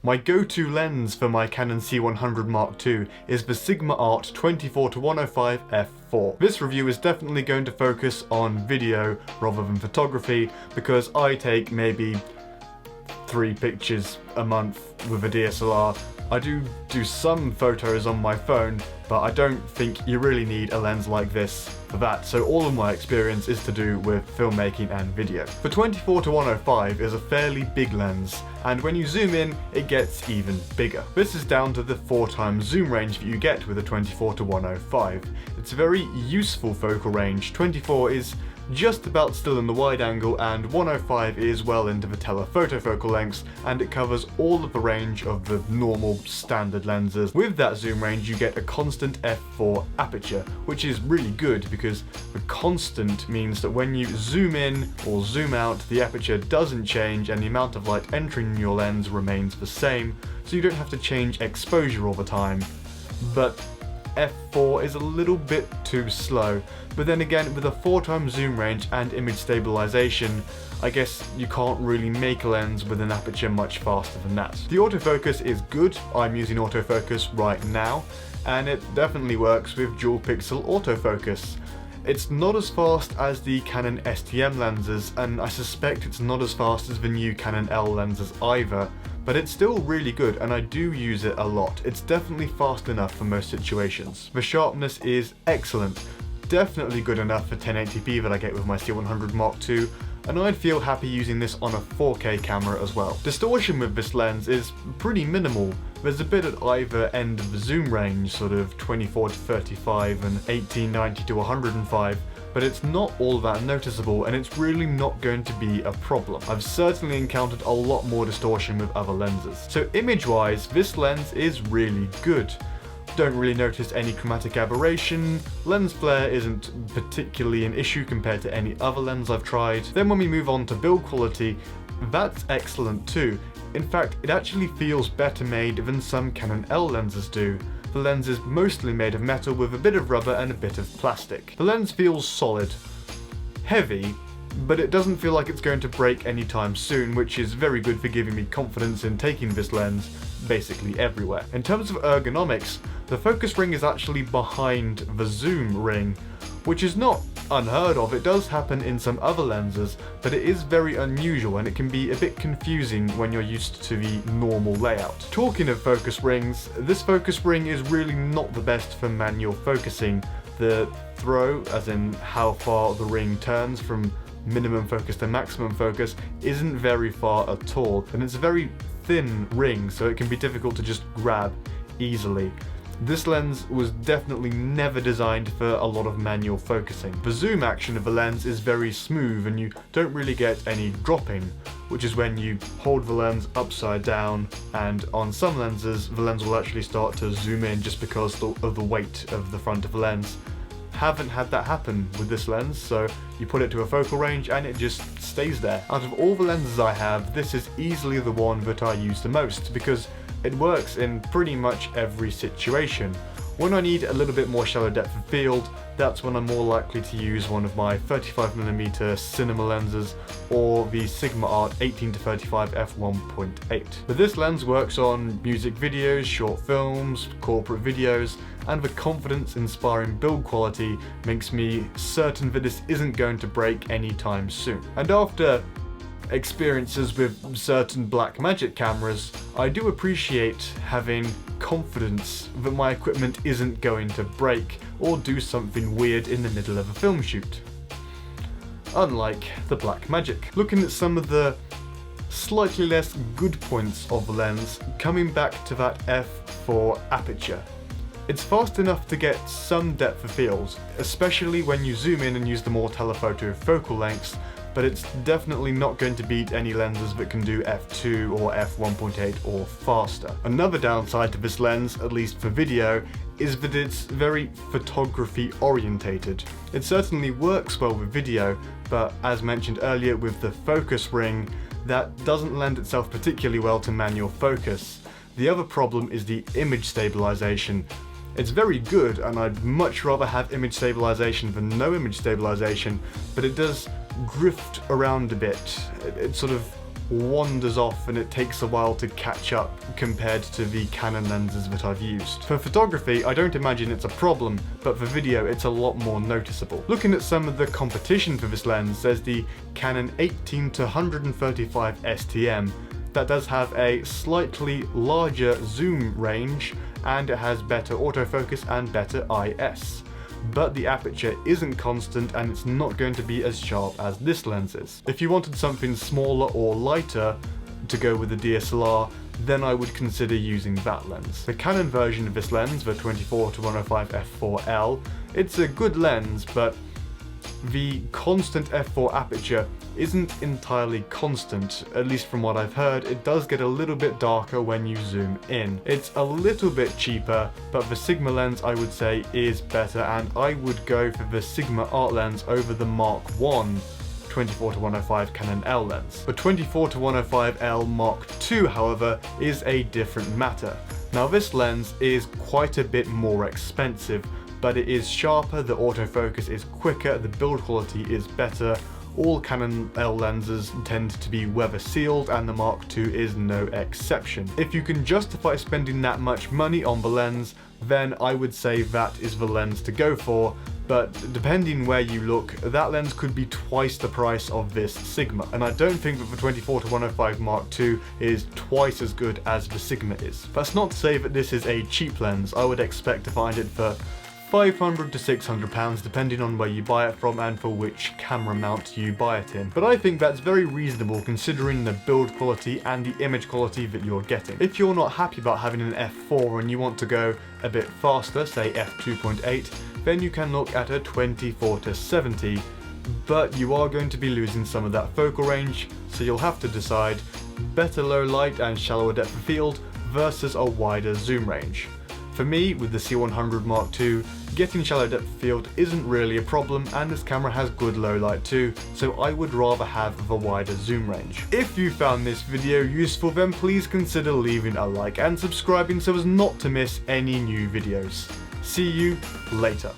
My go-to lens for my Canon C100 Mark II is the Sigma Art 24-105 f4. This review is definitely going to focus on video rather than photography because I take maybe 3 pictures a month with a DSLR. I do some photos on my phone, but I don't think you really need a lens like this for that, so all of my experience is to do with filmmaking and video. The 24-105 is a fairly big lens, and when you zoom in, it gets even bigger. This is down to the 4x zoom range that you get with a 24-105. It's a very useful focal range. 24 is just about still in the wide angle, and 105 is well into the telephoto focal lengths, and it covers all of the range of the normal standard lenses. With that zoom range you get a constant f4 aperture, which is really good because the constant means that when you zoom in or zoom out, the aperture doesn't change and the amount of light entering your lens remains the same, so you don't have to change exposure all the time. But f4 is a little bit too slow, but then again, with a 4x zoom range and image stabilization, I guess you can't really make a lens with an aperture much faster than that. The autofocus is good. I'm using autofocus right now, and it definitely works with dual pixel autofocus. It's not as fast as the Canon STM lenses, and I suspect it's not as fast as the new Canon L lenses either, but it's still really good and I do use it a lot. It's definitely fast enough for most situations. The sharpness is excellent, definitely good enough for 1080p that I get with my C100 Mark II, and I'd feel happy using this on a 4K camera as well. Distortion with this lens is pretty minimal. There's a bit at either end of the zoom range, sort of 24-35 and 1890-105, but it's not all that noticeable and it's really not going to be a problem. I've certainly encountered a lot more distortion with other lenses. So image-wise, this lens is really good. Don't really notice any chromatic aberration, lens flare isn't particularly an issue compared to any other lens I've tried. Then when we move on to build quality, that's excellent too. In fact, it actually feels better made than some Canon L lenses do. The lens is mostly made of metal with a bit of rubber and a bit of plastic. The lens feels solid, heavy, but it doesn't feel like it's going to break anytime soon, which is very good for giving me confidence in taking this lens basically everywhere. In terms of ergonomics, the focus ring is actually behind the zoom ring, which is not unheard of. It does happen in some other lenses, but it is very unusual and it can be a bit confusing when you're used to the normal layout. Talking of focus rings, this focus ring is really not the best for manual focusing. The throw, as in how far the ring turns from minimum focus to maximum focus, isn't very far at all, and it's a very thin ring, so it can be difficult to just grab easily. This lens was definitely never designed for a lot of manual focusing. The zoom action of the lens is very smooth and you don't really get any dropping, which is when you hold the lens upside down, and on some lenses the lens will actually start to zoom in just because of the weight of the front of the lens. Haven't had that happen with this lens, so you put it to a focal range and it just stays there. Out of all the lenses I have, this is easily the one that I use the most because it works in pretty much every situation. When I need a little bit more shallow depth of field, that's when I'm more likely to use one of my 35mm cinema lenses or the Sigma Art 18-35 f1.8. But this lens works on music videos, short films, corporate videos, and the confidence-inspiring build quality makes me certain that this isn't going to break anytime soon. And after experiences with certain Blackmagic cameras, I do appreciate having confidence that my equipment isn't going to break or do something weird in the middle of a film shoot. Unlike the Blackmagic. Looking at some of the slightly less good points of the lens, coming back to that f4 aperture. It's fast enough to get some depth of field, especially when you zoom in and use the more telephoto focal lengths, but it's definitely not going to beat any lenses that can do f2 or f1.8 or faster. Another downside to this lens, at least for video, is that it's very photography orientated. It certainly works well with video, but as mentioned earlier with the focus ring, that doesn't lend itself particularly well to manual focus. The other problem is the image stabilization. It's very good, and I'd much rather have image stabilization than no image stabilization, but it does drift around a bit. It sort of wanders off and it takes a while to catch up compared to the Canon lenses that I've used. For photography, I don't imagine it's a problem, but for video it's a lot more noticeable. Looking at some of the competition for this lens, there's the Canon 18-135 STM. That does have a slightly larger zoom range, and it has better autofocus and better IS. But the aperture isn't constant and it's not going to be as sharp as this lens is. If you wanted something smaller or lighter to go with the DSLR, then I would consider using that lens. The Canon version of this lens, the 24-105 f4L, it's a good lens, but the constant f4 aperture isn't entirely constant. At least from what I've heard, it does get a little bit darker when you zoom in. It's a little bit cheaper, but the Sigma lens I would say is better, and I would go for the Sigma art lens over the Mark 1 24-105 Canon L lens. The 24-105L Mark II, however, is a different matter. Now this lens is quite a bit more expensive, but it is sharper, the autofocus is quicker, the build quality is better. All Canon L lenses tend to be weather sealed, and the Mark II is no exception. If you can justify spending that much money on the lens, then I would say that is the lens to go for, but depending where you look, that lens could be twice the price of this Sigma, and I don't think that the 24-105 Mark II is twice as good as the Sigma is. That's not to say that this is a cheap lens. I would expect to find it for £500 to £600 depending on where you buy it from and for which camera mount you buy it in. But I think that's very reasonable considering the build quality and the image quality that you're getting. If you're not happy about having an f4 and you want to go a bit faster, say f2.8, then you can look at a 24-70, but you are going to be losing some of that focal range, so you'll have to decide better low light and shallower depth of field versus a wider zoom range. For me, with the C100 Mark II, getting shallow depth of field isn't really a problem, and this camera has good low light too, so I would rather have the wider zoom range. If you found this video useful, then please consider leaving a like and subscribing so as not to miss any new videos. See you later.